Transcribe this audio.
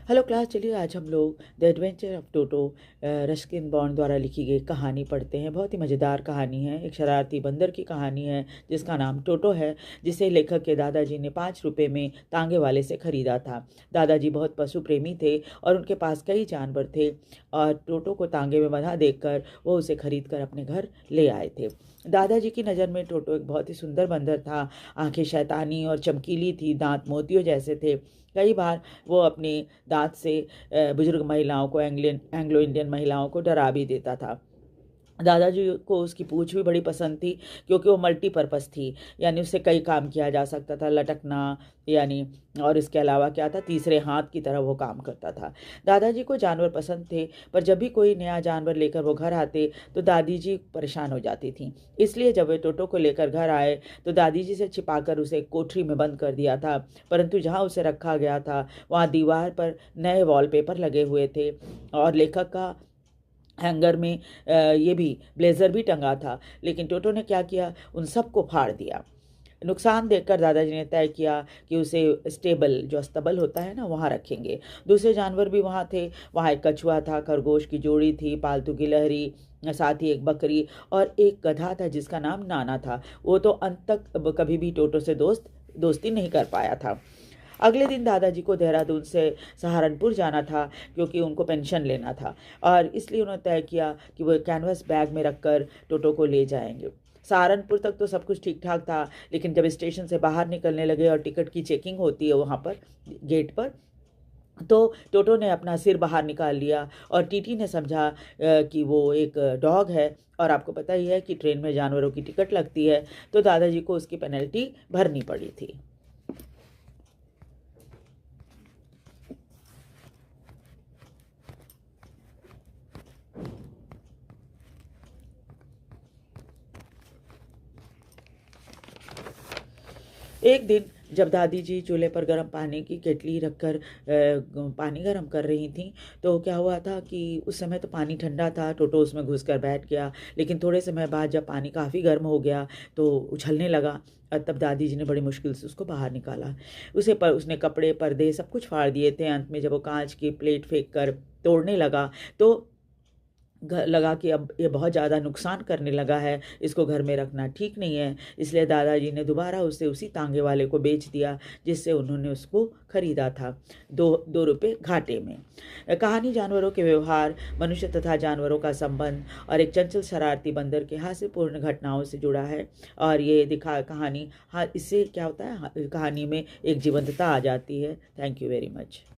Hello class, चलिए आज हम लोग the adventure of Toto Ruskin bond द्वारा लिखी गई कहानी पढ़ते हैं। बहुत ही मज़ेदार कहानी है। एक शरारती बंदर की कहानी है जिसका नाम टोटो है, जिसे लेखक के दादाजी ने 5 रुपये में तांगे वाले से ख़रीदा था। दादाजी बहुत पशु प्रेमी थे और उनके पास कई जानवर थे, और टोटो को तांगे में बंधा देखकर वो उसे खरीद कर अपने घर ले आए थे। दादाजी की नज़र में टोटो एक बहुत ही सुंदर बंदर था। आंखें शैतानी और चमकीली थी, दांत मोतियों जैसे थे। कई बार वो अपने दांत से बुजुर्ग महिलाओं को, एंग्लो इंडियन महिलाओं को डरा भी देता था। दादाजी को उसकी पूंछ भी बड़ी पसंद थी, क्योंकि वो मल्टीपर्पज़ थी, यानी उससे कई काम किया जा सकता था, लटकना यानी, और इसके अलावा क्या था, तीसरे हाथ की तरह वो काम करता था। दादाजी को जानवर पसंद थे, पर जब भी कोई नया जानवर लेकर वो घर आते तो दादी जी परेशान हो जाती थी। इसलिए जब वे टोटो को लेकर घर आए तो दादी जी से छिपाकर उसे एक कोठरी में बंद कर दिया था। परंतु जहाँ उसे रखा गया था वहाँ दीवार पर नए वॉलपेपर लगे हुए थे, और लेखक का हैंगर में ये भी ब्लेज़र भी टंगा था। लेकिन टोटो ने क्या किया, उन सबको फाड़ दिया। नुकसान देखकर दादाजी ने तय किया कि उसे स्टेबल, जो अस्तबल होता है ना, वहाँ रखेंगे। दूसरे जानवर भी वहाँ थे। वहाँ एक कछुआ था, खरगोश की जोड़ी थी, पालतू गिलहरी, साथ ही एक बकरी और एक गधा था जिसका नाम नाना था। वो तो अंत तक कभी भी टोटो से दोस्ती नहीं कर पाया था। अगले दिन दादाजी को देहरादून से सहारनपुर जाना था, क्योंकि उनको पेंशन लेना था, और इसलिए उन्होंने तय किया कि वो कैनवस बैग में रखकर टोटो को ले जाएंगे। सहारनपुर तक तो सब कुछ ठीक ठाक था, लेकिन जब स्टेशन से बाहर निकलने लगे और टिकट की चेकिंग होती है वहाँ पर गेट पर, तो टोटो ने अपना सिर बाहर निकाल लिया, और टीटी ने समझा कि वो एक डॉग है, और आपको पता ही है कि ट्रेन में जानवरों की टिकट लगती है, तो दादाजी को उसकी पेनल्टी भरनी पड़ी थी। एक दिन जब दादी जी चूल्हे पर गर्म पानी की केटली रखकर पानी गर्म कर रही थीं, तो क्या हुआ था कि उस समय तो पानी ठंडा था। टोटो उसमें घुसकर बैठ गया, लेकिन थोड़े समय बाद जब पानी काफ़ी गर्म हो गया तो उछलने लगा, और तब दादी जी ने बड़ी मुश्किल से उसको बाहर निकाला। उसने कपड़े, पर्दे सब कुछ फाड़ दिए थे। अंत में जब वो कांच की प्लेट फेंक कर तोड़ने लगा तो लगा कि अब ये बहुत ज़्यादा नुकसान करने लगा है, इसको घर में रखना ठीक नहीं है। इसलिए दादाजी ने दोबारा उसे उसी तांगे वाले को बेच दिया जिससे उन्होंने उसको खरीदा था, 2 रुपये घाटे में। कहानी जानवरों के व्यवहार, मनुष्य तथा जानवरों का संबंध और एक चंचल शरारती बंदर के हास्यपूर्ण घटनाओं से जुड़ा है। और ये कहानी, हाँ, इससे क्या होता है, कहानी में एक जीवंतता आ जाती है। Thank you very much.